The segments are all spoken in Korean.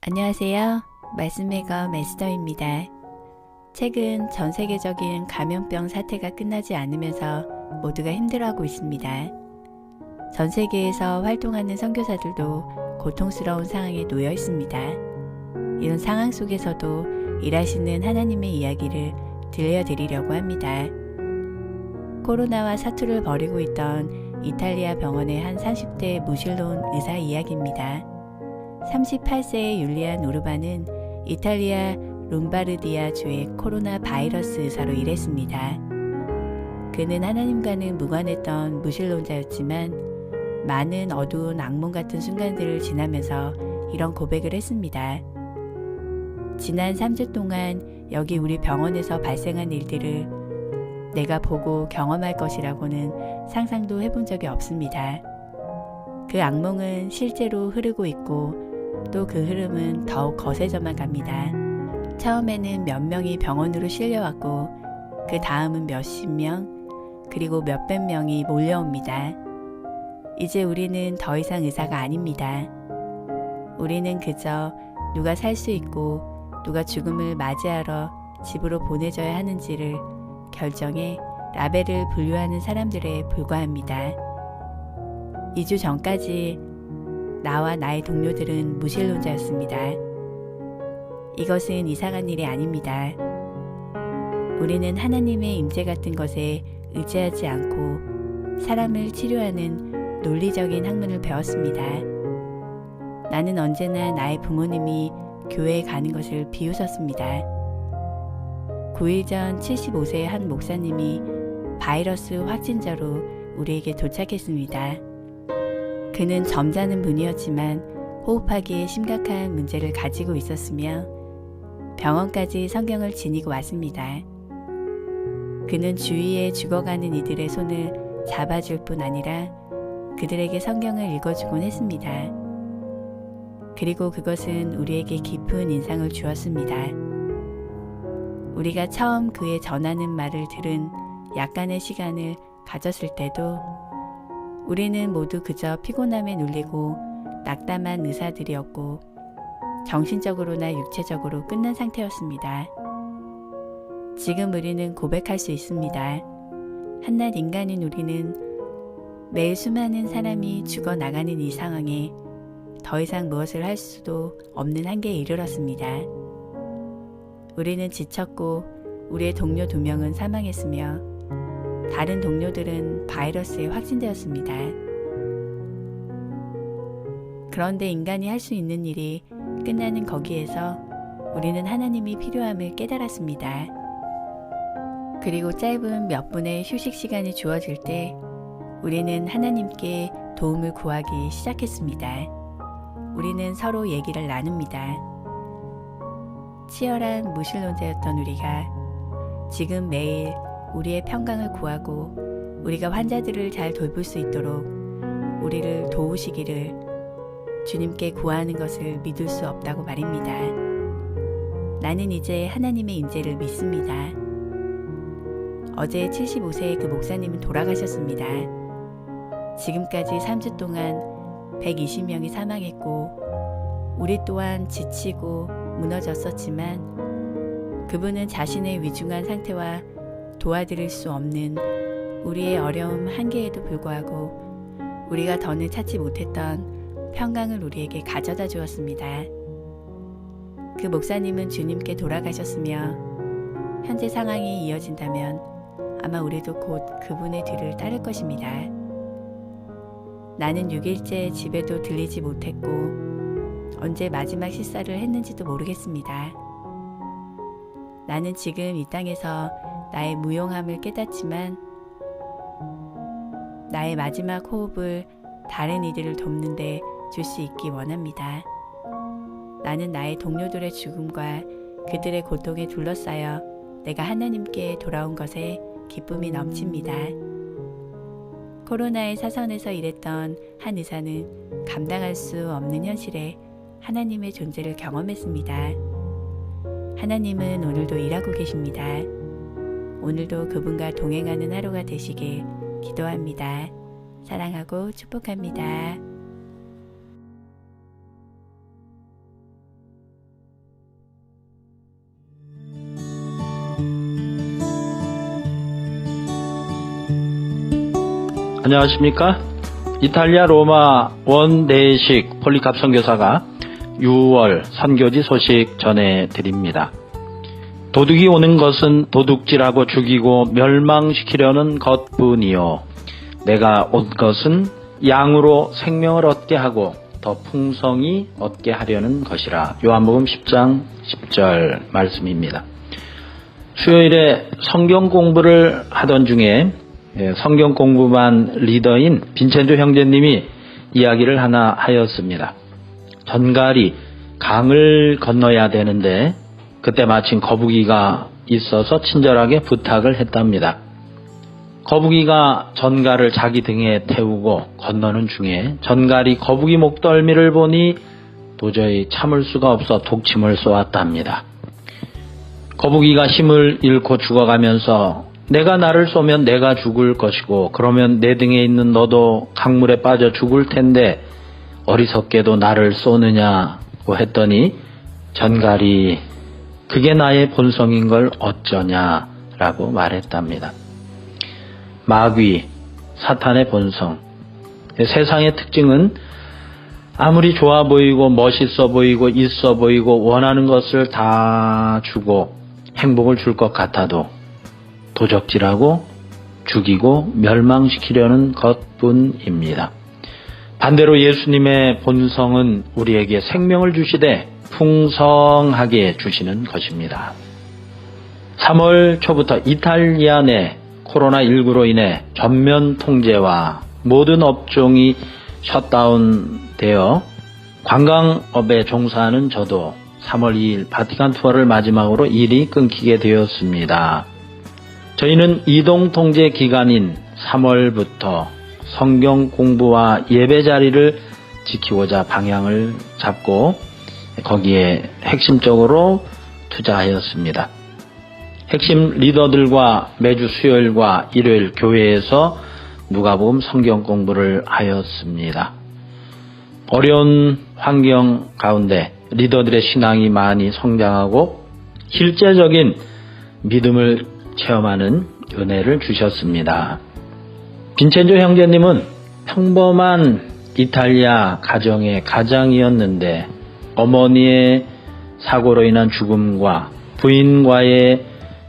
안녕하세요. 말씀의 검 에스더입니다. 최근 전 세계적인 감염병 사태가 끝나지 않으면서 모두가 힘들어하고 있습니다. 전 세계에서 활동하는 선교사들도 고통스러운 상황에 놓여 있습니다. 이런 상황 속에서도 일하시는 하나님의 이야기를 들려드리려고 합니다. 코로나와 사투를 벌이고 있던 이탈리아 병원의 한 30대 무신론 의사 이야기입니다. 38세의 율리안 우르바는 이탈리아 롬바르디아 주의 코로나 바이러스 의사로 일했습니다. 그는 하나님과는 무관했던 무신론자였지만 많은 어두운 악몽 같은 순간들을 지나면서 이런 고백을 했습니다. 지난 3주 동안 여기 우리 병원에서 발생한 일들을 내가 보고 경험할 것이라고는 상상도 해본 적이 없습니다. 그 악몽은 실제로 흐르고 있고 또 그 흐름은 더욱 거세져만 갑니다. 처음에는 몇 명이 병원으로 실려왔고 그 다음은 몇십 명 그리고 몇백 명이 몰려옵니다. 이제 우리는 더 이상 의사가 아닙니다. 우리는 그저 누가 살 수 있고 누가 죽음을 맞이하러 집으로 보내져야 하는지를 결정해 라벨을 분류하는 사람들에 불과합니다. 2주 전까지 나와 나의 동료들은 무신론자였습니다. 이것은 이상한 일이 아닙니다. 우리는 하나님의 임재 같은 것에 의지하지 않고 사람을 치료하는 논리적인 학문을 배웠습니다. 나는 언제나 나의 부모님이 교회에 가는 것을 비웃었습니다. 9일 전 75세의 한 목사님이 바이러스 확진자로 우리에게 도착했습니다. 그는 점잖은 분이었지만 호흡하기에 심각한 문제를 가지고 있었으며 병원까지 성경을 지니고 왔습니다. 그는 주위에 죽어가는 이들의 손을 잡아줄 뿐 아니라 그들에게 성경을 읽어주곤 했습니다. 그리고 그것은 우리에게 깊은 인상을 주었습니다. 우리가 처음 그의 전하는 말을 들은 약간의 시간을 가졌을 때도 우리는 모두 그저 피곤함에 눌리고 낙담한 의사들이었고 정신적으로나 육체적으로 끝난 상태였습니다. 지금 우리는 고백할 수 있습니다. 한낱 인간인 우리는 매일 수많은 사람이 죽어나가는 이 상황에 더 이상 무엇을 할 수도 없는 한계에 이르렀습니다. 우리는 지쳤고 우리의 동료 2명은 사망했으며 다른 동료들은 바이러스에 확진되었습니다. 그런데 인간이 할 수 있는 일이 끝나는 거기에서 우리는 하나님이 필요함을 깨달았습니다. 그리고 짧은 몇 분의 휴식 시간이 주어질 때 우리는 하나님께 도움을 구하기 시작했습니다. 우리는 서로 얘기를 나눕니다. 치열한 무신론자였던 우리가 지금 매일 우리의 평강을 구하고 우리가 환자들을 잘 돌볼 수 있도록 우리를 도우시기를 주님께 구하는 것을 믿을 수 없다고 말입니다. 나는 이제 하나님의 임재를 믿습니다. 어제 75세의 그 목사님은 돌아가셨습니다. 지금까지 3주 동안 120명이 사망했고 우리 또한 지치고 무너졌었지만 그분은 자신의 위중한 상태와 도와드릴 수 없는 우리의 어려움 한계에도 불구하고 우리가 더는 찾지 못했던 평강을 우리에게 가져다 주었습니다. 그 목사님은 주님께 돌아가셨으며 현재 상황이 이어진다면 아마 우리도 곧 그분의 뒤를 따를 것입니다. 나는 6일째 집에도 들리지 못했고 언제 마지막 식사를 했는지도 모르겠습니다. 나는 지금 이 땅에서 나의 무용함을 깨닫지만 나의 마지막 호흡을 다른 이들을 돕는데 줄 수 있기 원합니다. 나는 나의 동료들의 죽음과 그들의 고통에 둘러싸여 내가 하나님께 돌아온 것에 기쁨이 넘칩니다. 코로나의 사선에서 일했던 한 의사는 감당할 수 없는 현실에 하나님의 존재를 경험했습니다. 하나님은 오늘도 일하고 계십니다. 오늘도 그분과 동행하는 하루가 되시길 기도합니다. 사랑하고 축복합니다. 안녕하십니까? 이탈리아 로마 원대식 폴리캅 선교사가 6월 선교지 소식 전해드립니다. 도둑이 오는 것은 도둑질하고 죽이고 멸망시키려는 것뿐이요. 내가 온 것은 양으로 생명을 얻게 하고 더 풍성히 얻게 하려는 것이라. 요한복음 10장 10절 말씀입니다. 수요일에 성경 공부를 하던 중에 성경 공부반 리더인 빈첸조 형제님이 이야기를 하나 하였습니다. 전갈이 강을 건너야 되는데 그때 마침 거북이가 있어서 친절하게 부탁을 했답니다. 거북이가 전갈을 자기 등에 태우고 건너는 중에 전갈이 거북이 목덜미를 보니 도저히 참을 수가 없어 독침을 쏘았답니다. 거북이가 힘을 잃고 죽어가면서 내가 나를 쏘면 내가 죽을 것이고 그러면 내 등에 있는 너도 강물에 빠져 죽을 텐데 어리석게도 나를 쏘느냐고 했더니 전갈이 그게 나의 본성인 걸 어쩌냐라고 말했답니다. 마귀, 사탄의 본성. 세상의 특징은 아무리 좋아 보이고 멋있어 보이고 있어 보이고 원하는 것을 다 주고 행복을 줄 것 같아도 도적질하고 죽이고 멸망시키려는 것뿐입니다. 반대로 예수님의 본성은 우리에게 생명을 주시되 풍성하게 주시는 것입니다. 3월 초부터 이탈리아 내 코로나19로 인해 전면 통제와 모든 업종이 셧다운되어 관광업에 종사하는 저도 3월 2일 바티칸 투어를 마지막으로 일이 끊기게 되었습니다. 저희는 이동 통제 기간인 3월부터 성경 공부와 예배 자리를 지키고자 방향을 잡고 거기에 핵심적으로 투자하였습니다. 핵심 리더들과 매주 수요일과 일요일 교회에서 누가복음 성경 공부를 하였습니다. 어려운 환경 가운데 리더들의 신앙이 많이 성장하고 실제적인 믿음을 체험하는 은혜를 주셨습니다. 빈첸조 형제님은 평범한 이탈리아 가정의 가장이었는데 어머니의 사고로 인한 죽음과 부인과의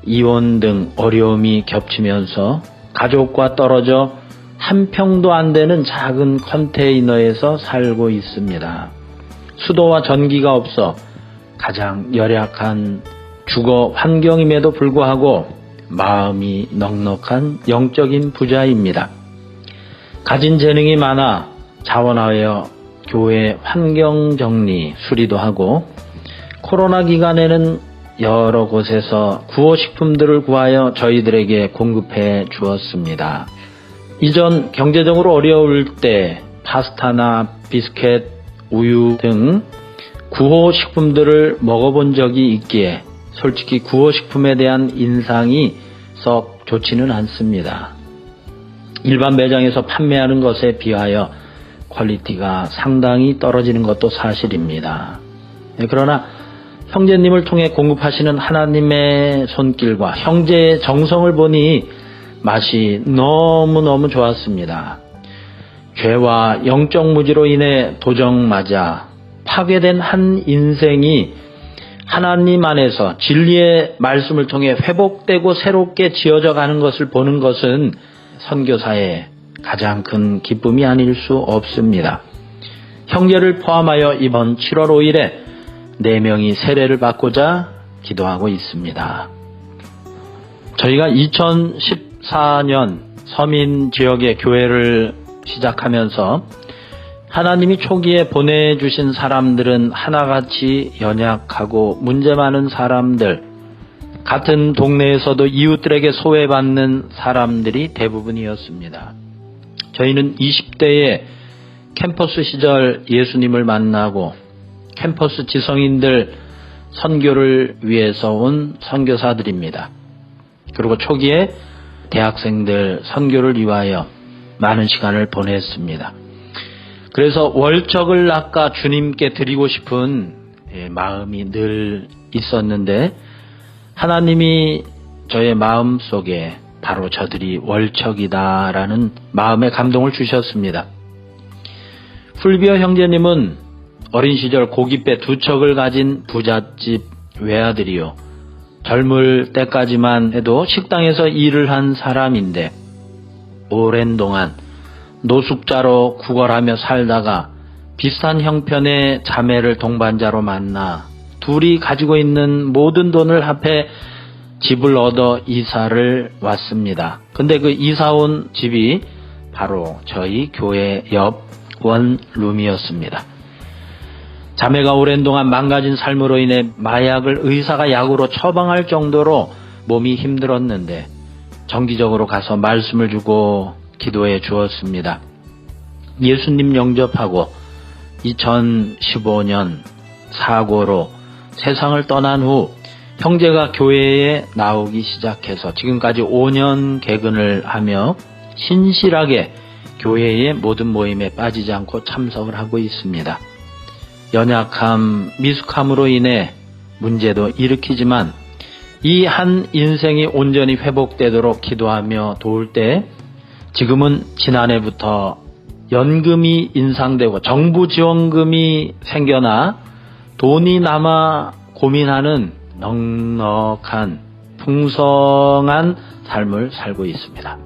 이혼 등 어려움이 겹치면서 가족과 떨어져 한 평도 안 되는 작은 컨테이너에서 살고 있습니다. 수도와 전기가 없어 가장 열악한 주거 환경임에도 불구하고 마음이 넉넉한 영적인 부자입니다. 가진 재능이 많아 자원하여 교회 환경 정리, 수리도 하고 코로나 기간에는 여러 곳에서 구호식품들을 구하여 저희들에게 공급해 주었습니다. 이전 경제적으로 어려울 때 파스타나 비스켓, 우유 등 구호식품들을 먹어본 적이 있기에 솔직히 구호식품에 대한 인상이 썩 좋지는 않습니다. 일반 매장에서 판매하는 것에 비하여 퀄리티가 상당히 떨어지는 것도 사실입니다. 그러나 형제님을 통해 공급하시는 하나님의 손길과 형제의 정성을 보니 맛이 너무너무 좋았습니다. 죄와 영적 무지로 인해 도적맞아 파괴된 한 인생이 하나님 안에서 진리의 말씀을 통해 회복되고 새롭게 지어져 가는 것을 보는 것은 선교사의 가장 큰 기쁨이 아닐 수 없습니다. 형제를 포함하여 이번 7월 5일에 4명이 세례를 받고자 기도하고 있습니다. 저희가 2014년 서민 지역의 교회를 시작하면서 하나님이 초기에 보내주신 사람들은 하나같이 연약하고 문제 많은 사람들, 같은 동네에서도 이웃들에게 소외받는 사람들이 대부분이었습니다. 저희는 20대에 캠퍼스 시절 예수님을 만나고 캠퍼스 지성인들 선교를 위해서 온 선교사들입니다. 그리고 초기에 대학생들 선교를 위하여 많은 시간을 보냈습니다. 그래서 월척을 낚아 주님께 드리고 싶은 마음이 늘 있었는데 하나님이 저의 마음 속에 바로 저들이 월척이다라는 마음의 감동을 주셨습니다. 풀비어 형제님은 어린 시절 고깃배 2척을 가진 부잣집 외아들이요. 젊을 때까지만 해도 식당에서 일을 한 사람인데 오랜 동안 노숙자로 구걸하며 살다가 비슷한 형편의 자매를 동반자로 만나 둘이 가지고 있는 모든 돈을 합해 집을 얻어 이사를 왔습니다. 근데 그 이사 온 집이 바로 저희 교회 옆 원룸이었습니다. 자매가 오랜 동안 망가진 삶으로 인해 마약을 의사가 약으로 처방할 정도로 몸이 힘들었는데 정기적으로 가서 말씀을 주고 기도해 주었습니다. 예수님 영접하고 2015년 사고로 세상을 떠난 후 형제가 교회에 나오기 시작해서 지금까지 5년 개근을 하며 신실하게 교회의 모든 모임에 빠지지 않고 참석을 하고 있습니다. 연약함, 미숙함으로 인해 문제도 일으키지만 이 한 인생이 온전히 회복되도록 기도하며 도울 때 지금은 지난해부터 연금이 인상되고 정부 지원금이 생겨나 돈이 남아 고민하는 넉넉한 풍성한 삶을 살고 있습니다.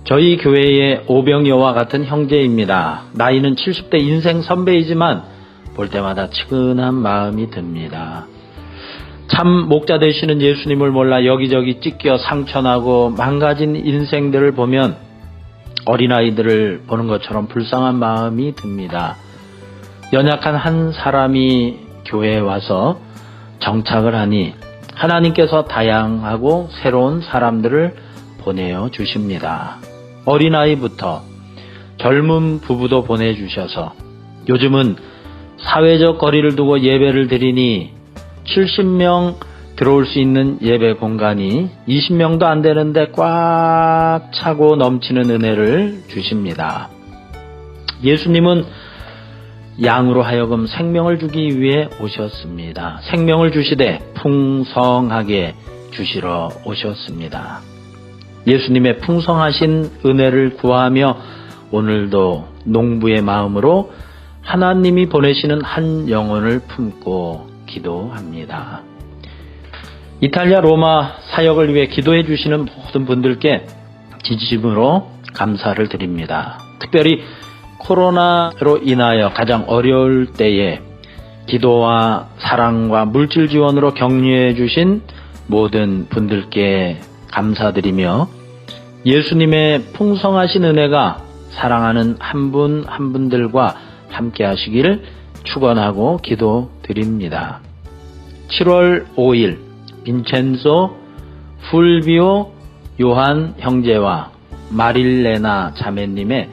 저희 교회의 오병이어와 같은 형제입니다. 나이는 70대 인생 선배이지만 볼 때마다 측은한 마음이 듭니다. 참 목자 되시는 예수님을 몰라 여기저기 찢겨 상처나고 망가진 인생들을 보면 어린아이들을 보는 것처럼 불쌍한 마음이 듭니다. 연약한 한 사람이 교회에 와서 정착을 하니 하나님께서 다양하고 새로운 사람들을 보내어 주십니다. 어린아이부터 젊은 부부도 보내주셔서 요즘은 사회적 거리를 두고 예배를 드리니 70명 들어올 수 있는 예배 공간이 20명도 안 되는데 꽉 차고 넘치는 은혜를 주십니다. 예수님은 양으로 하여금 생명을 주기 위해 오셨습니다. 생명을 주시되 풍성하게 주시러 오셨습니다. 예수님의 풍성하신 은혜를 구하며 오늘도 농부의 마음으로 하나님이 보내시는 한 영혼을 품고 기도합니다. 이탈리아 로마 사역을 위해 기도해 주시는 모든 분들께 진심으로 감사를 드립니다. 특별히 코로나로 인하여 가장 어려울 때에 기도와 사랑과 물질 지원으로 격려해 주신 모든 분들께 감사드리며 예수님의 풍성하신 은혜가 사랑하는 한 분 한 분들과 함께 하시기를 축원하고 기도드립니다. 7월 5일 빈첸소, 풀비오, 요한 형제와 마릴레나 자매님의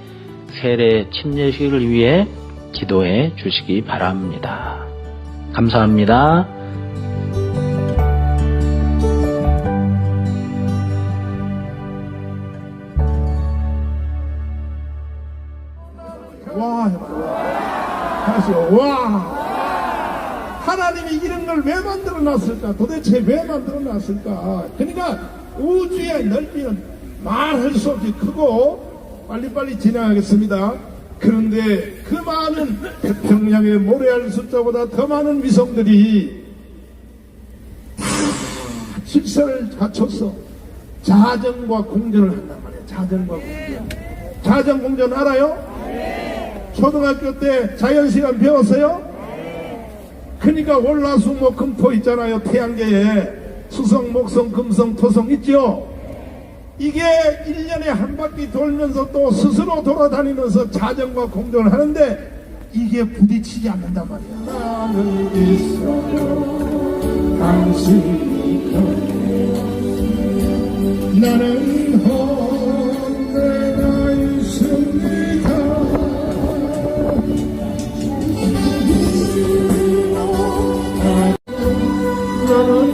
세례 침례식을 위해 기도해 주시기 바랍니다. 감사합니다. 와 해봐요. 다시 와. 하나님이 이런 걸 왜 만들어 놨을까? 도대체 왜 만들어 놨을까? 그러니까 우주의 넓이는 말할 수 없이 크고 빨리빨리 진행하겠습니다. 그런데 그 많은 태평양의 모래알 숫자보다 더 많은 위성들이 다 질서를 갖춰서 자전과 공전을 한단 말이에요. 자전과 공전. 자전 공전 알아요? 초등학교 때 자연시간 배웠어요? 그러니까 월화수목 금토 있잖아요. 태양계에 수성, 목성, 금성, 토성 있죠? 이게 1년에 한 바퀴 돌면서 또 스스로 돌아다니면서 자전과 공전을 하는데 이게 부딪히지 않는단 말이야. 나는 있어도 당신이 곁에 나는 언제나 있습니다. 나도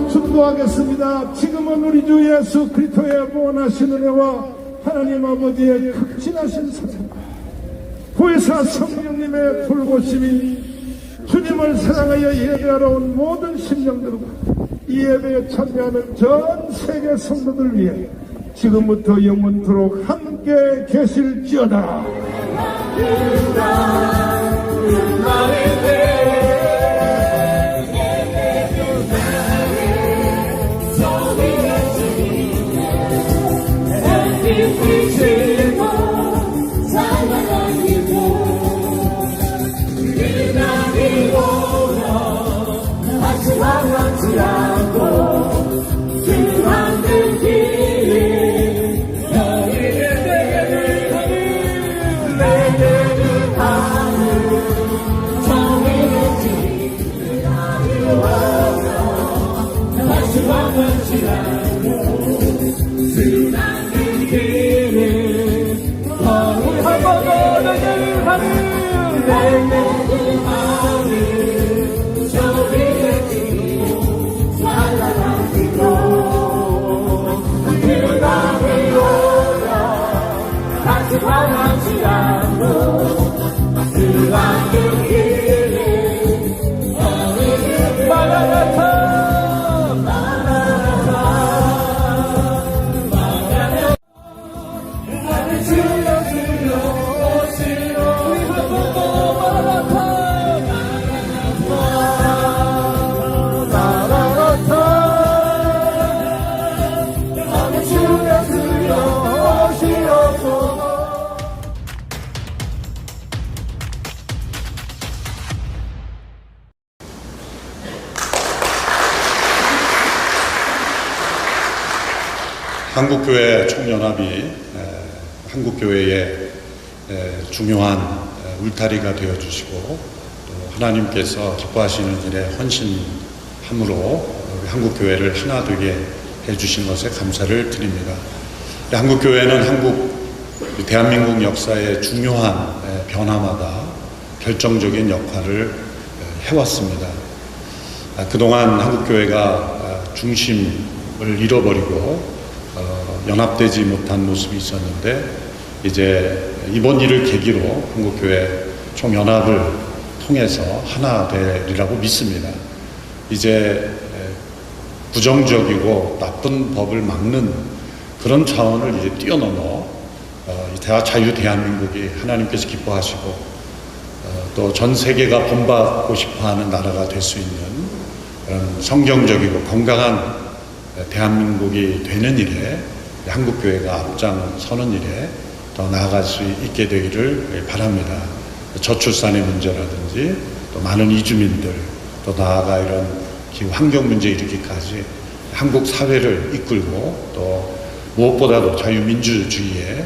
축도하겠습니다. 지금은 우리 주 예수 그리스도의 무한하신 은혜와 하나님 아버지의 극진하신 사랑과 구의사 성령님의 돌보심이 주님을 사랑하여 예배하러 온 모든 심령들과 이 예배에 참여하는 전 세계 성도들 위해 지금부터 영원토록 함께 계실지어다. 한국교회 총연합이 한국교회의 중요한 울타리가 되어주시고 또 하나님께서 기뻐하시는 일에 헌신함으로 한국교회를 하나 되게 해주신 것에 감사를 드립니다. 한국교회는 대한민국 역사의 중요한 변화마다 결정적인 역할을 해왔습니다. 그동안 한국교회가 중심을 잃어버리고 연합되지 못한 모습이 있었는데 이제 이번 일을 계기로 한국교회 총연합을 통해서 하나 되리라고 믿습니다. 이제 부정적이고 나쁜 법을 막는 그런 차원을 이제 뛰어넘어 자유 대한민국이 하나님께서 기뻐하시고 또 전 세계가 본받고 싶어하는 나라가 될 수 있는 그런 성경적이고 건강한 대한민국이 되는 일에 한국교회가 앞장서는 일에 더 나아갈 수 있게 되기를 바랍니다. 저출산의 문제라든지 또 많은 이주민들 또 나아가 이런 기후 환경 문제 이르기까지 한국 사회를 이끌고 또 무엇보다도 자유민주주의의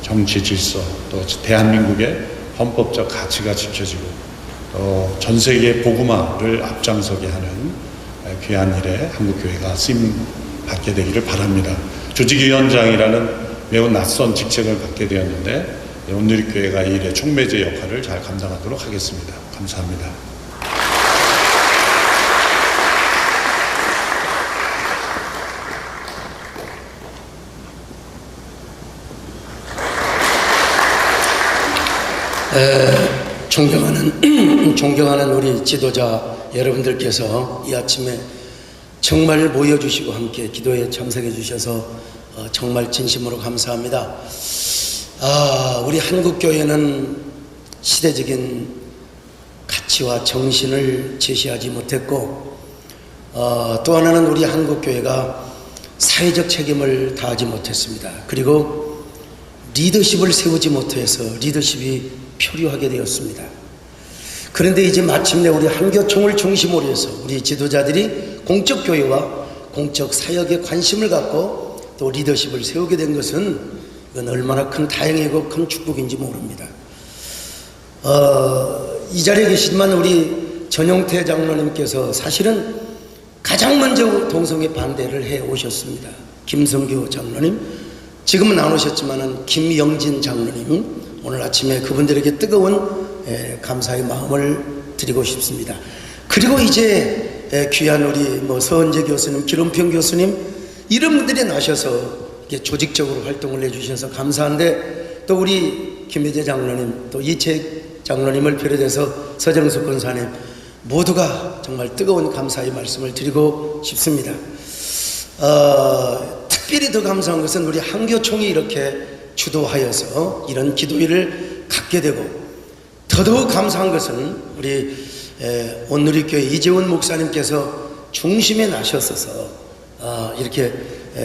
정치 질서 또 대한민국의 헌법적 가치가 지켜지고 또 전 세계 복음화를 앞장서게 하는 귀한 일에 한국교회가 쓰임 받게 되기를 바랍니다. 조직위원장이라는 매우 낯선 직책을 받게 되었는데 온누리교회가 이 일의 촉매제 역할을 잘 감당하도록 하겠습니다. 감사합니다. 존경하는 우리 지도자 여러분들께서 이 아침에 정말 모여주시고 함께 기도에 참석해 주셔서 정말 진심으로 감사합니다. 우리 한국교회는 시대적인 가치와 정신을 제시하지 못했고 또 하나는 우리 한국교회가 사회적 책임을 다하지 못했습니다. 그리고 리더십을 세우지 못해서 리더십이 표류하게 되었습니다. 그런데 이제 마침내 우리 한교총을 중심으로 해서 우리 지도자들이 공적 교회와 공적 사역에 관심을 갖고 또 리더십을 세우게 된 것은 이건 얼마나 큰 다행이고 큰 축복인지 모릅니다. 이 자리에 계시지만 우리 전용태 장로님께서 사실은 가장 먼저 동성애 반대를 해 오셨습니다. 김성교 장로님, 지금은 안 오셨지만은 김영진 장로님, 오늘 아침에 그분들에게 뜨거운 감사의 마음을 드리고 싶습니다. 그리고 이제 귀한 우리 서은재 교수님, 기름평 교수님, 이런 분들이 나셔서 조직적으로 활동을 해주셔서 감사한데, 또 우리 김혜재 장로님, 또 이채 장로님을 비롯해서 서정숙 권사님 모두가 정말 뜨거운 감사의 말씀을 드리고 싶습니다. 특별히 더 감사한 것은 우리 한교총이 이렇게 주도하여서 이런 기도회를 갖게 되고, 더더욱 감사한 것은 우리 온누리교회 이재훈 목사님께서 중심에 나셨어서 이렇게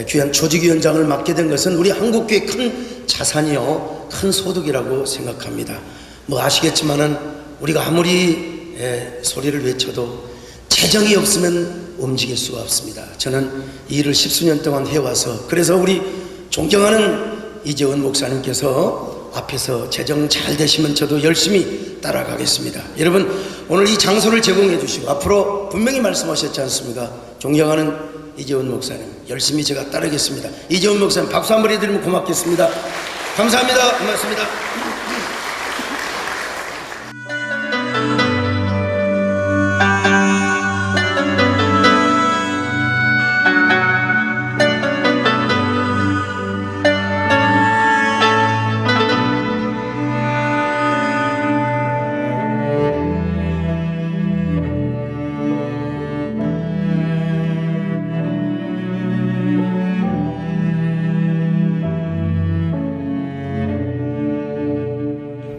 귀한 조직위원장을 맡게 된 것은 우리 한국교회 큰 자산이요, 큰 소득이라고 생각합니다. 아시겠지만은 우리가 아무리 소리를 외쳐도 재정이 없으면 움직일 수가 없습니다. 저는 이 일을 10수년 동안 해와서, 그래서 우리 존경하는 이재원 목사님께서 앞에서 재정 잘 되시면 저도 열심히 따라가겠습니다. 여러분, 오늘 이 장소를 제공해 주시고 앞으로 분명히 말씀하셨지 않습니까? 존경하는 이재원 목사님, 열심히 제가 따르겠습니다. 이재원 목사님 박수 한번 해드리면 고맙겠습니다. 감사합니다. 고맙습니다.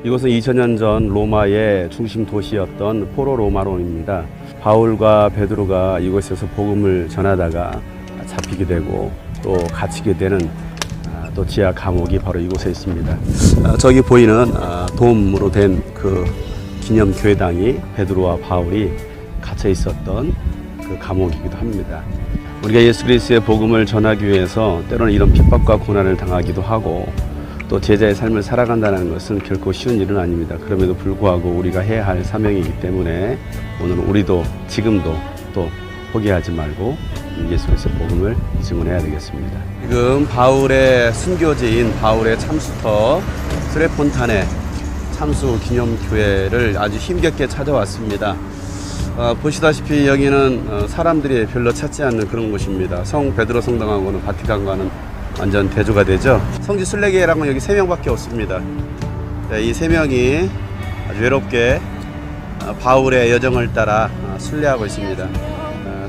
이곳은 2000년 전 로마의 중심 도시였던 포로 로마론입니다. 바울과 베드로가 이곳에서 복음을 전하다가 잡히게 되고 또 갇히게 되는 또 지하 감옥이 바로 이곳에 있습니다. 저기 보이는 돔으로 된 그 기념 교회당이 베드로와 바울이 갇혀 있었던 그 감옥이기도 합니다. 우리가 예수 그리스도의 복음을 전하기 위해서 때로는 이런 핍박과 고난을 당하기도 하고, 또 제자의 삶을 살아간다는 것은 결코 쉬운 일은 아닙니다. 그럼에도 불구하고 우리가 해야 할 사명이기 때문에 오늘 우리도 지금도 또 포기하지 말고 예수 그리스도의 복음을 증언해야 되겠습니다. 지금 바울의 순교지인 바울의 참수터 스레폰탄의 참수 기념교회를 아주 힘겹게 찾아왔습니다. 보시다시피 여기는 사람들이 별로 찾지 않는 그런 곳입니다. 성 베드로 성당하고는 바티칸과는 완전 대조가 되죠. 성지 순례교회랑은 여기 3명밖에 없습니다. 이 3명이 아주 외롭게 바울의 여정을 따라 순례하고 있습니다.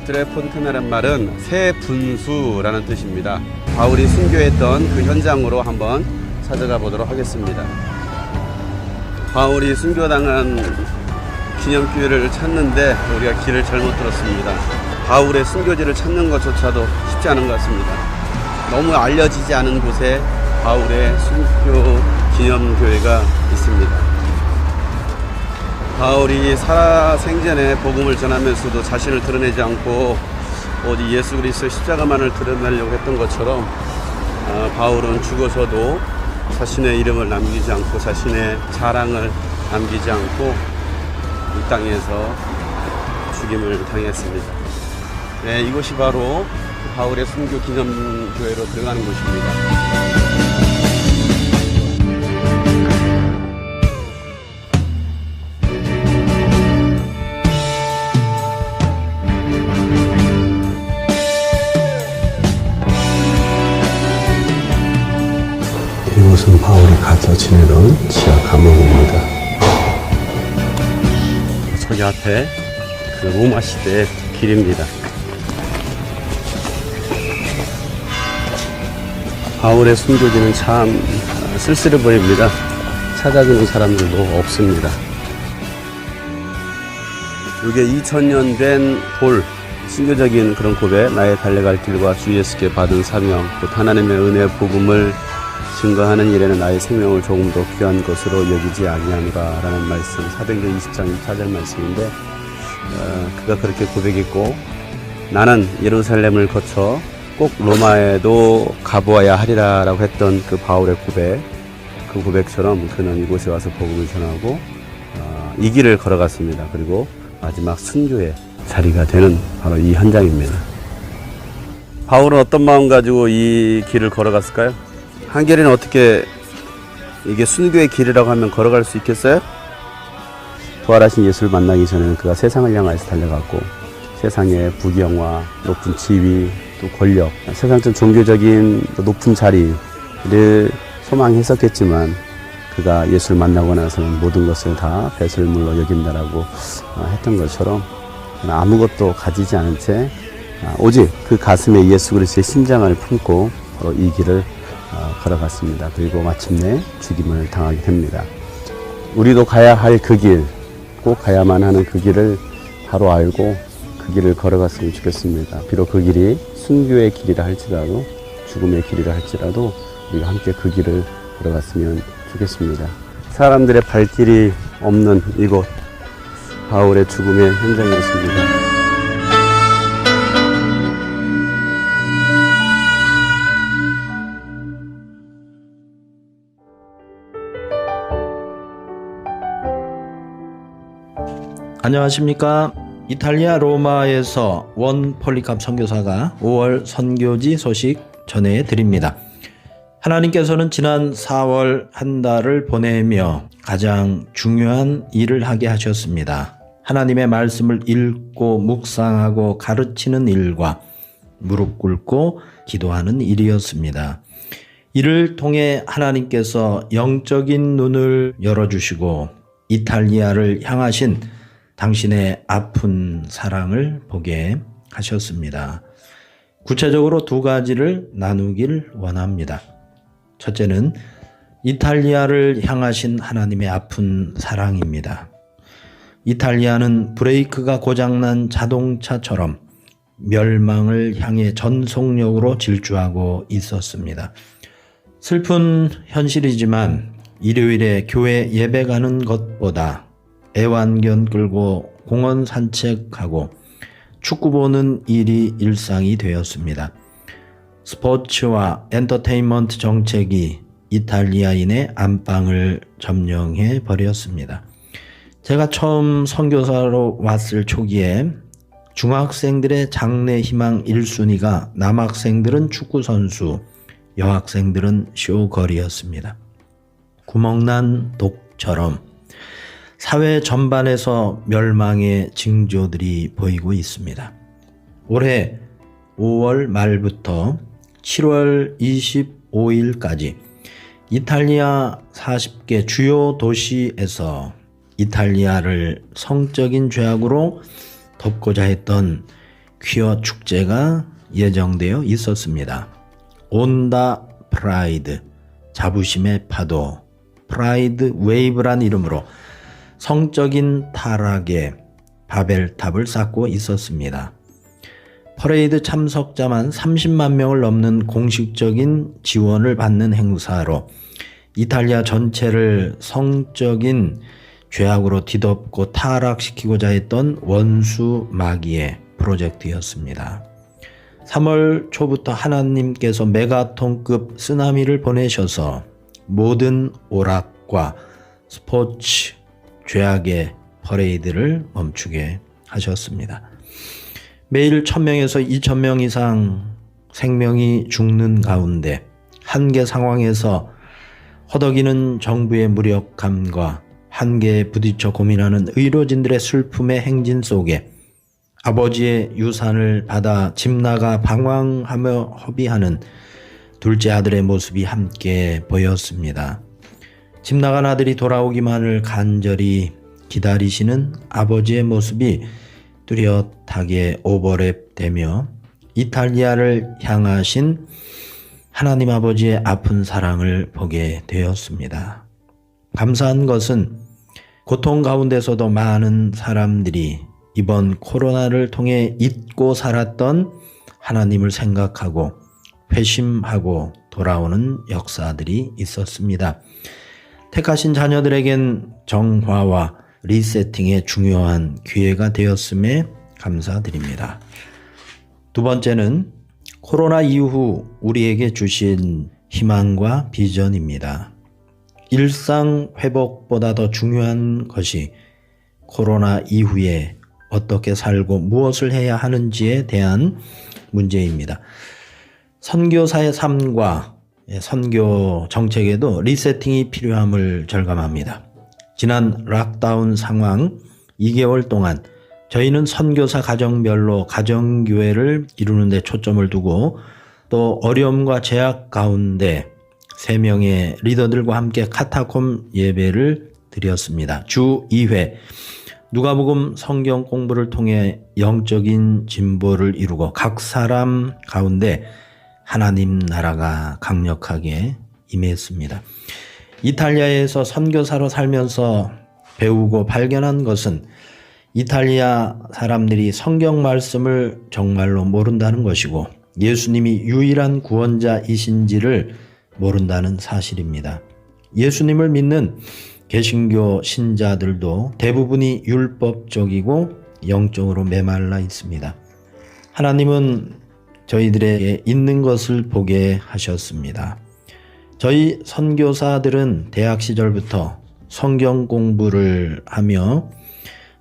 드레폰테나란 말은 새 분수라는 뜻입니다. 바울이 순교했던 그 현장으로 한번 찾아가 보도록 하겠습니다. 바울이 순교당한 기념교회를 찾는데 우리가 길을 잘못 들었습니다. 바울의 순교지를 찾는 것조차도 쉽지 않은 것 같습니다. 너무 알려지지 않은 곳에 바울의 순교 기념교회가 있습니다. 바울이 살아생전에 복음을 전하면서도 자신을 드러내지 않고 오직 예수 그리스도의 십자가만을 드러내려고 했던 것처럼 바울은 죽어서도 자신의 이름을 남기지 않고 자신의 자랑을 남기지 않고 이 땅에서 죽임을 당했습니다. 네, 이곳이 바로 바울의 순교 기념교회로 들어가는 곳입니다. 이곳은 바울이 갇혀 지내던 지하 감옥입니다. 저기 앞에 그 로마 시대의 길입니다. 바울의 순교지는 참 쓸쓸해 보입니다. 찾아주는 사람들도 없습니다. 이게 2000년 된 돌, 순교적인 그런 고백, 나의 달려갈 길과 주 예수께 받은 사명, 또 하나님의 은혜의 복음을 증거하는 일에는 나의 생명을 조금 더 귀한 것으로 여기지 아니하노라 라는 말씀, 400년 20장 4절 말씀인데, 그가 그렇게 고백했고, 나는 예루살렘을 거쳐 꼭 로마에도 가보아야 하리라 라고 했던 그 바울의 고백, 그 고백처럼 그는 이곳에 와서 복음을 전하고 이 길을 걸어갔습니다. 그리고 마지막 순교의 자리가 되는 바로 이 현장입니다. 바울은 어떤 마음 가지고 이 길을 걸어갔을까요? 한결이는 어떻게 이게 순교의 길이라고 하면 걸어갈 수 있겠어요? 부활하신 예수를 만나기 전에는 그가 세상을 향해서 달려갔고 세상의 부경화, 높은 지위, 또 권력, 세상적 종교적인 높은 자리를 소망했었겠지만 그가 예수를 만나고 나서는 모든 것을 다 배설물로 여긴다라고 했던 것처럼 아무것도 가지지 않은 채 오직 그 가슴에 예수 그리스도의 심장을 품고 바로 이 길을 걸어갔습니다. 그리고 마침내 죽임을 당하게 됩니다. 우리도 가야 할 그 길, 꼭 가야만 하는 그 길을 바로 알고 그 길을 걸어갔으면 좋겠습니다. 비록 그 길이 순교의 길이라 할지라도 죽음의 길이라 할지라도 우리가 함께 그 길을 걸어갔으면 좋겠습니다. 사람들의 발길이 없는 이곳, 바울의 죽음의 현장이었습니다. 안녕하십니까. 이탈리아 로마에서 원 폴리캅 선교사가 5월 선교지 소식 전해드립니다. 하나님께서는 지난 4월 한 달을 보내며 가장 중요한 일을 하게 하셨습니다. 하나님의 말씀을 읽고 묵상하고 가르치는 일과 무릎 꿇고 기도하는 일이었습니다. 이를 통해 하나님께서 영적인 눈을 열어주시고 이탈리아를 향하신 당신의 아픈 사랑을 보게 하셨습니다. 구체적으로 두 가지를 나누길 원합니다. 첫째는 이탈리아를 향하신 하나님의 아픈 사랑입니다. 이탈리아는 브레이크가 고장난 자동차처럼 멸망을 향해 전속력으로 질주하고 있었습니다. 슬픈 현실이지만 일요일에 교회 예배 가는 것보다 애완견 끌고 공원 산책하고 축구 보는 일이 일상이 되었습니다. 스포츠와 엔터테인먼트 정책이 이탈리아인의 안방을 점령해 버렸습니다. 제가 처음 선교사로 왔을 초기에 중학생들의 장래 희망 1순위가 남학생들은 축구선수, 여학생들은 쇼걸이었습니다. 구멍난 독처럼 사회 전반에서 멸망의 징조들이 보이고 있습니다. 올해 5월 말부터 7월 25일까지 이탈리아 40개 주요 도시에서 이탈리아를 성적인 죄악으로 덮고자 했던 퀴어 축제가 예정되어 있었습니다. 온다 프라이드, 자부심의 파도, 프라이드 웨이브란 이름으로 성적인 타락에 바벨탑을 쌓고 있었습니다. 퍼레이드 참석자만 30만 명을 넘는 공식적인 지원을 받는 행사로 이탈리아 전체를 성적인 죄악으로 뒤덮고 타락시키고자 했던 원수 마귀의 프로젝트였습니다. 3월 초부터 하나님께서 메가톤급 쓰나미를 보내셔서 모든 오락과 스포츠, 죄악의 퍼레이드를 멈추게 하셨습니다. 매일 1000명에서 2000명 이상 생명이 죽는 가운데 한계 상황에서 허덕이는 정부의 무력감과 한계에 부딪혀 고민하는 의료진들의 슬픔의 행진 속에 아버지의 유산을 받아 집 나가 방황하며 허비하는 둘째 아들의 모습이 함께 보였습니다. 집 나간 아들이 돌아오기만을 간절히 기다리시는 아버지의 모습이 뚜렷하게 오버랩되며 이탈리아를 향하신 하나님 아버지의 아픈 사랑을 보게 되었습니다. 감사한 것은 고통 가운데서도 많은 사람들이 이번 코로나를 통해 잊고 살았던 하나님을 생각하고 회심하고 돌아오는 역사들이 있었습니다. 택하신 자녀들에겐 정화와 리세팅의 중요한 기회가 되었음에 감사드립니다. 두 번째는 코로나 이후 우리에게 주신 희망과 비전입니다. 일상 회복보다 더 중요한 것이 코로나 이후의 어떻게 살고 무엇을 해야 하는지에 대한 문제입니다. 선교사의 삶과 선교 정책에도 리세팅이 필요함을 절감합니다. 지난 락다운 상황 2개월 동안 저희는 선교사 가정별로 가정교회를 이루는 데 초점을 두고 또 어려움과 제약 가운데 3명의 리더들과 함께 카타콤 예배를 드렸습니다. 주 2회 누가복음 성경 공부를 통해 영적인 진보를 이루고 각 사람 가운데 하나님 나라가 강력하게 임했습니다. 이탈리아에서 선교사로 살면서 배우고 발견한 것은 이탈리아 사람들이 성경 말씀을 정말로 모른다는 것이고 예수님이 유일한 구원자이신지를 모른다는 사실입니다. 예수님을 믿는 개신교 신자들도 대부분이 율법적이고 영적으로 메말라 있습니다. 하나님은 저희들에게 있는 것을 보게 하셨습니다. 저희 선교사들은 대학 시절부터 성경 공부를 하며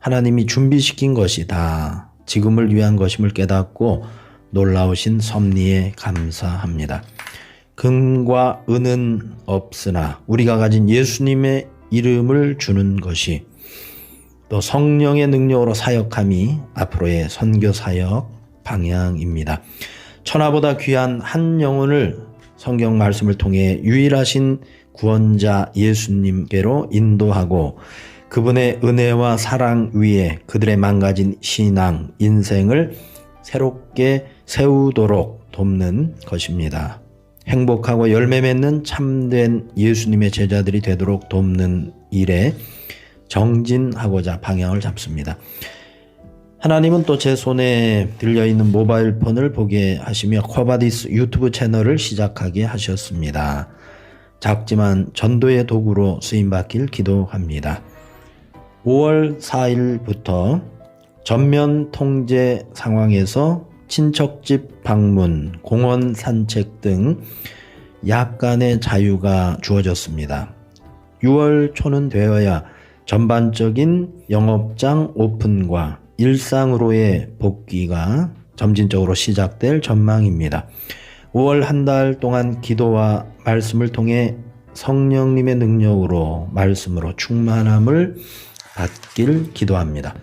하나님이 준비시킨 것이 다 지금을 위한 것임을 깨닫고 놀라우신 섭리에 감사합니다. 금과 은은 없으나 우리가 가진 예수님의 이름을 주는 것이 또 성령의 능력으로 사역함이 앞으로의 선교 사역 방향입니다. 천하보다 귀한 한 영혼을 성경 말씀을 통해 유일하신 구원자 예수님께로 인도하고 그분의 은혜와 사랑 위에 그들의 망가진 신앙, 인생을 새롭게 세우도록 돕는 것입니다. 행복하고 열매 맺는 참된 예수님의 제자들이 되도록 돕는 일에 정진하고자 방향을 잡습니다. 하나님은 또 제 손에 들려있는 모바일 폰을 보게 하시며 쿼바디스 유튜브 채널을 시작하게 하셨습니다. 작지만 전도의 도구로 쓰임받길 기도합니다. 5월 4일부터 전면 통제 상황에서 친척집 방문, 공원 산책 등 약간의 자유가 주어졌습니다. 6월 초는 되어야 전반적인 영업장 오픈과 일상으로의 복귀가 점진적으로 시작될 전망입니다. 5월 한 달 동안 기도와 말씀을 통해 성령님의 능력으로 말씀으로 충만함을 받길 기도합니다.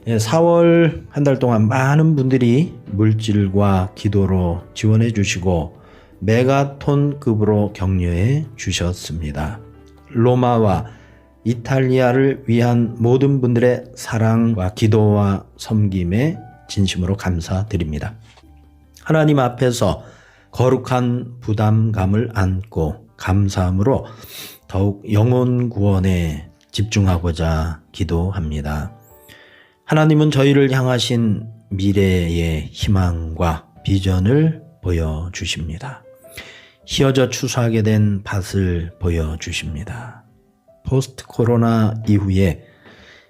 4월 한 달 동안 많은 분들이 물질과 기도로 지원해 주시고 메가톤급으로 격려해 주셨습니다. 로마와 이탈리아를 위한 모든 분들의 사랑과 기도와 섬김에 진심으로 감사드립니다. 하나님 앞에서 거룩한 부담감을 안고 감사함으로 더욱 영혼 구원에 집중하고자 기도합니다. 하나님은 저희를 향하신 미래의 희망과 비전을 보여주십니다. 휘어져 추수하게 된 밭을 보여주십니다. 포스트 코로나 이후에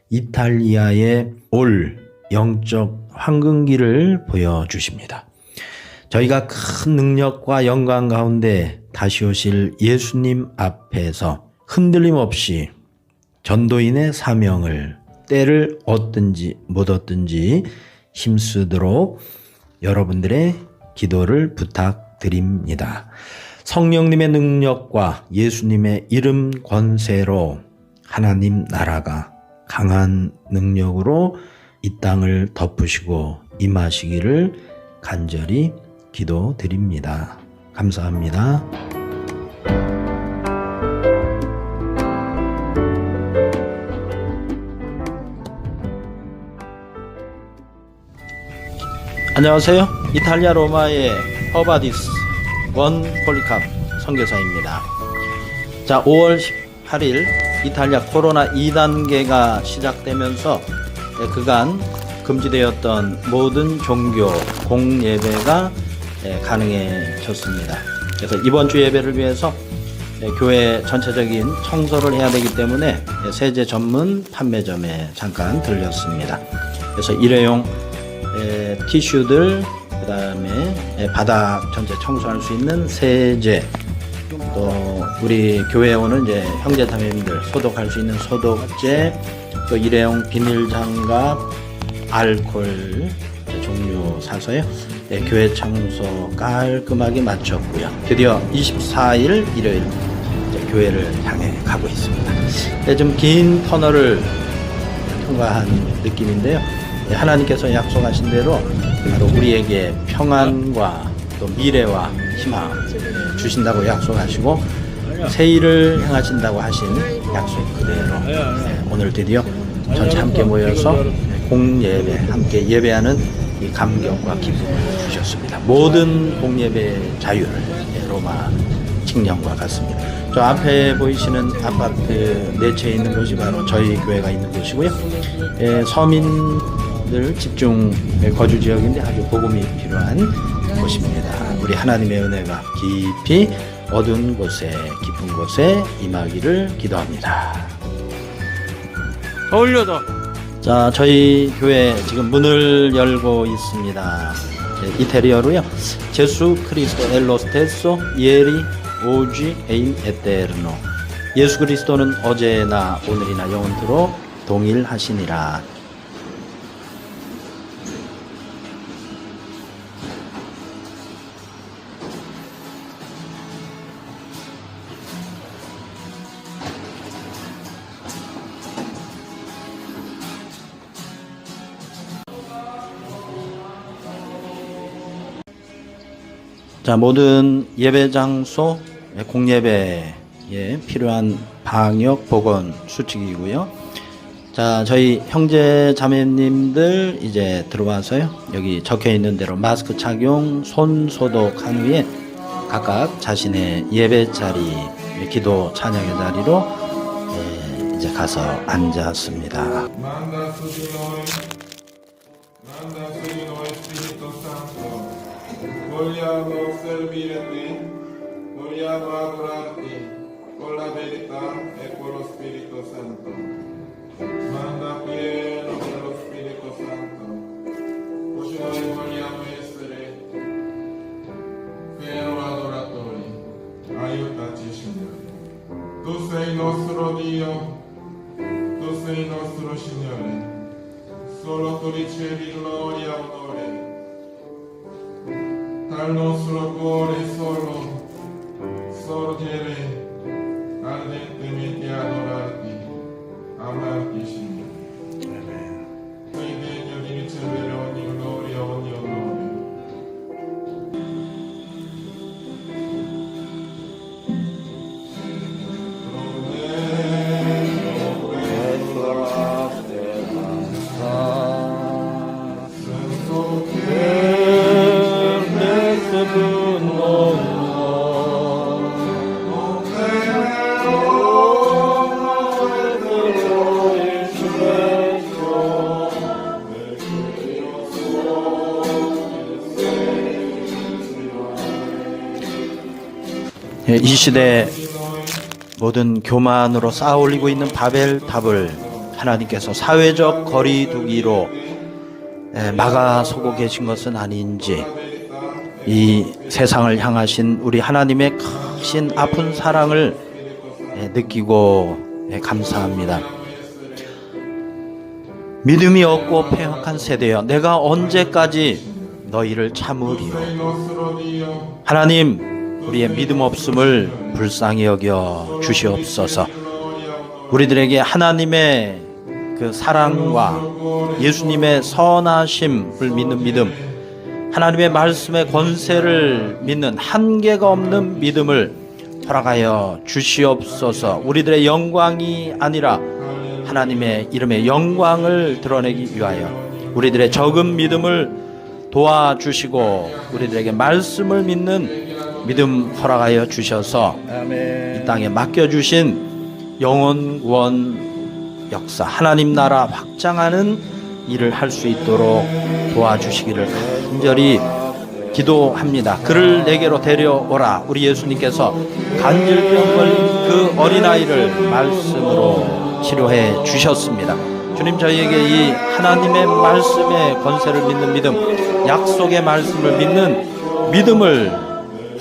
이탈리아의 올 영적 황금기를 보여주십니다. 저희가 큰 능력과 영광 가운데 다시 오실 예수님 앞에서 흔들림 없이 전도인의 사명을 때를 얻든지 못 얻든지 힘쓰도록 여러분들의 기도를 부탁드립니다. 성령님의 능력과 예수님의 이름 권세로 하나님 나라가 강한 능력으로 이 땅을 덮으시고 임하시기를 간절히 기도드립니다. 감사합니다. 안녕하세요. 이탈리아 로마의 허바디스 원 폴리캅 선교사입니다. 자, 5월 18일 이탈리아 코로나 2단계가 시작되면서 그간 금지되었던 모든 종교 공예배가 가능해졌습니다. 그래서 이번 주 예배를 위해서 교회 전체적인 청소를 해야 되기 때문에 세제 전문 판매점에 잠깐 들렸습니다. 그래서 일회용 티슈들, 그 다음에 바닥 전체 청소할 수 있는 세제, 또 우리 교회에 오는 이제 형제자매님들 소독할 수 있는 소독제, 또 일회용 비닐 장갑, 알코올 종류 사서요. 교회 청소 깔끔하게 마쳤고요. 드디어 24일 일요일 교회를 향해 가고 있습니다. 좀 긴 터널을 통과한 느낌인데요. 하나님께서 약속하신 대로 바로 우리에게 평안과 또 미래와 희망 주신다고 약속하시고 새 일을 행하신다고 하신 약속 그대로 오늘 드디어 전체 함께 모여서 공예배 함께 예배하는 이 감격과 기쁨을 주셨습니다. 모든 공예배의 자유를 로마 칙령과 같습니다. 저 앞에 보이시는 아파트 내체에 있는 곳이 바로 저희 교회가 있는 곳이고요. 서민들 집중 거주 지역인데 아주 복음이 필요한 곳입니다. 우리 하나님의 은혜가 깊이 어두운 곳에 깊은 곳에 임하기를 기도합니다. 더 올려 더. 자, 저희 교회 지금 문을 열고 있습니다. 이태리어로요. 제수 크리스토 엘로 스테소 이에리 오지 에인 에테르노. 예수 그리스도는 어제나 오늘이나 영원토록 동일하시니라. 자, 모든 예배 장소 공예배에 필요한 방역 보건 수칙이고요. 자, 저희 형제 자매님들 이제 들어와서요. 여기 적혀 있는 대로 마스크 착용, 손 소독한 후에 각각 자신의 예배 자리, 기도 찬양의 자리로 이제 가서 앉았습니다. Vogliamo servirti, vogliamo adorarti con la verità e con lo Spirito Santo. Manda pieno dello Spirito Santo, così noi vogliamo essere veri adoratori. Aiutaci, Signore. Tu sei il nostro Dio, tu sei il nostro Signore. Solo tu ricevi gloria e onore. Dal nostro cuore solo sorgere ardentemente adorarti, amarti, Signore. Sei degno di ricevere ogni gloria, ogni onore. 이 시대 모든 교만으로 쌓아 올리고 있는 바벨탑을 하나님께서 사회적 거리두기로 막아서고 계신 것은 아닌지, 이 세상을 향하신 우리 하나님의 크신 아픈 사랑을 느끼고 감사합니다. 믿음이 없고 폐역한 세대여, 내가 언제까지 너희를 참으리요. 하나님, 우리의 믿음 없음을 불쌍히 여겨 주시옵소서. 우리들에게 하나님의 그 사랑과 예수님의 선하심을 믿는 믿음, 하나님의 말씀의 권세를 믿는 한계가 없는 믿음을 허락하여 주시옵소서. 우리들의 영광이 아니라 하나님의 이름의 영광을 드러내기 위하여 우리들의 적은 믿음을 도와주시고 우리들에게 말씀을 믿는 믿음 허락하여 주셔서 이 땅에 맡겨주신 영원 구원 역사, 하나님 나라 확장하는 일을 할 수 있도록 도와주시기를 간절히 기도합니다. 그를 내게로 데려오라. 우리 예수님께서 간질병 걸린 그 어린아이를 말씀으로 치료해 주셨습니다. 주님, 저희에게 이 하나님의 말씀의 권세를 믿는 믿음, 약속의 말씀을 믿는 믿음을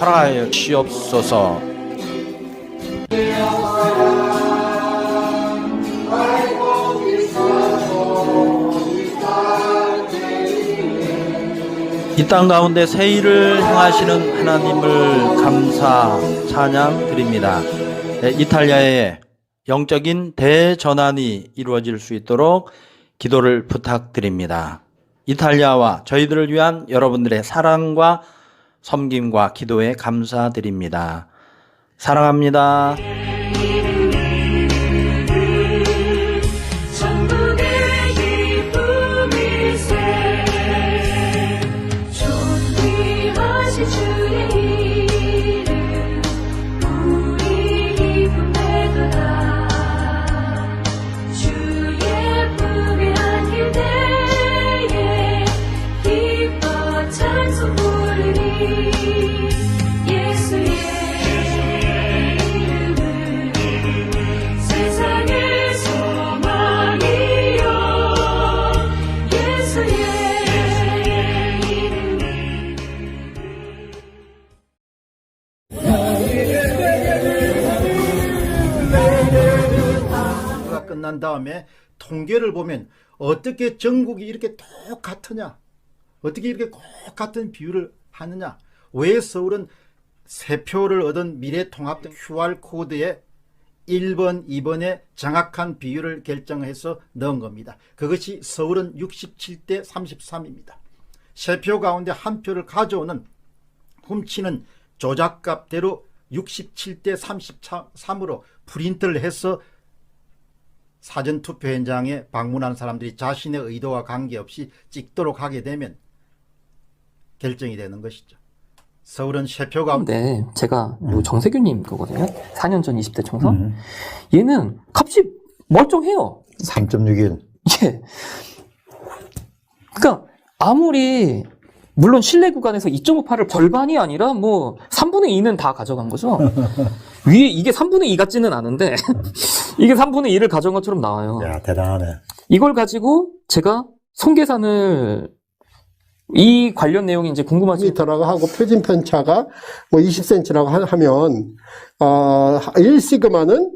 허락하여 주시옵소서. 이 땅 가운데 새 일을 행하시는 하나님을 감사 찬양 드립니다. 이탈리아의 영적인 대전환이 이루어질 수 있도록 기도를 부탁드립니다. 이탈리아와 저희들을 위한 여러분들의 사랑과 섬김과 기도에 감사드립니다. 사랑합니다. 끝난 다음에 통계를 보면 어떻게 전국이 이렇게 똑같으냐, 어떻게 이렇게 똑같은 비율을 하느냐, 왜 서울은 3표를 얻은 미래통합당 QR코드에 1번, 2번에 정확한 비율을 결정해서 넣은 겁니다. 그것이 서울은 67대 33입니다. 3표 가운데 1표를 가져오는 훔치는 조작값대로 67대 33으로 프린트를 해서 사전투표 현장에 방문한 사람들이 자신의 의도와 관계없이 찍도록 하게 되면 결정이 되는 것이죠. 서울은 3표 가운데 제가 요 정세균님 거거든요. 4년 전 20대 총선. 얘는 값이 멀쩡해요. 3.61. 예. 그러니까 아무리 물론 신뢰 구간에서 2.58을 절반이 아니라 뭐 3분의 2는 다 가져간 거죠. 위에 이게 3분의 2 같지는 않은데 이게 3분의 2를 가져간 것처럼 나와요. 야, 대단하네. 이걸 가지고 제가 손계산을 이 관련 내용이 이제 궁금하지. 미터라고 하고 표준 편차가 뭐 20cm라고 하면 1시그마는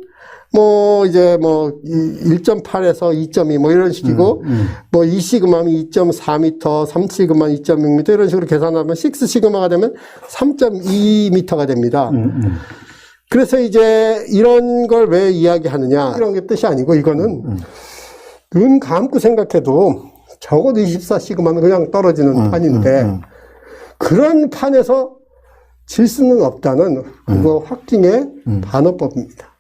뭐 이제 뭐 1.8에서 2.2 뭐 이런 식이고 뭐 2시그마면 2.4m, 3시그마는 2.6m 이런 식으로 계산하면 6시그마가 되면 3.2m가 됩니다. 그래서 이제 이런 걸 왜 이야기하느냐 이런 게 뜻이 아니고 이거는 눈 감고 생각해도 적어도 24시그마는 그냥 떨어지는 판인데 그런 판에서 질 수는 없다는 그거 확증의 반어법입니다.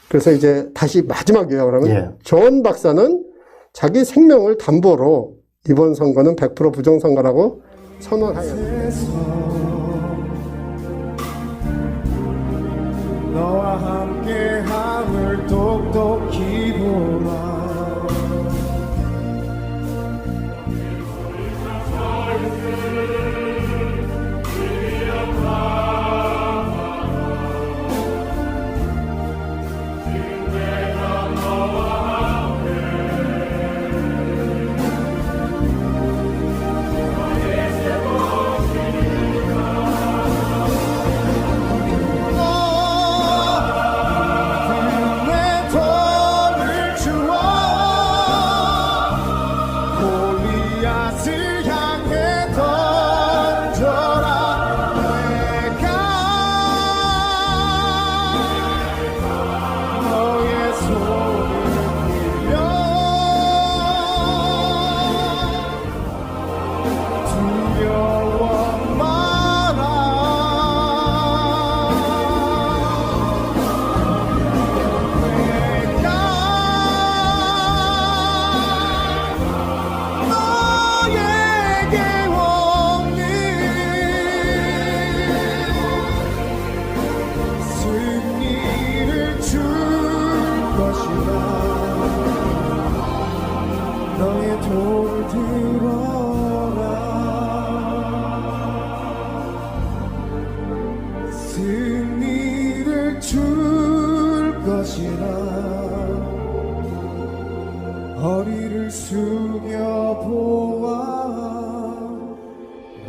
그래서 이제 다시 마지막 요약을 하면 전 박사는 자기 생명을 담보로 이번 선거는 100% 부정선거라고 선언하였습니다. 너와 함께 하늘 똑똑히 보라.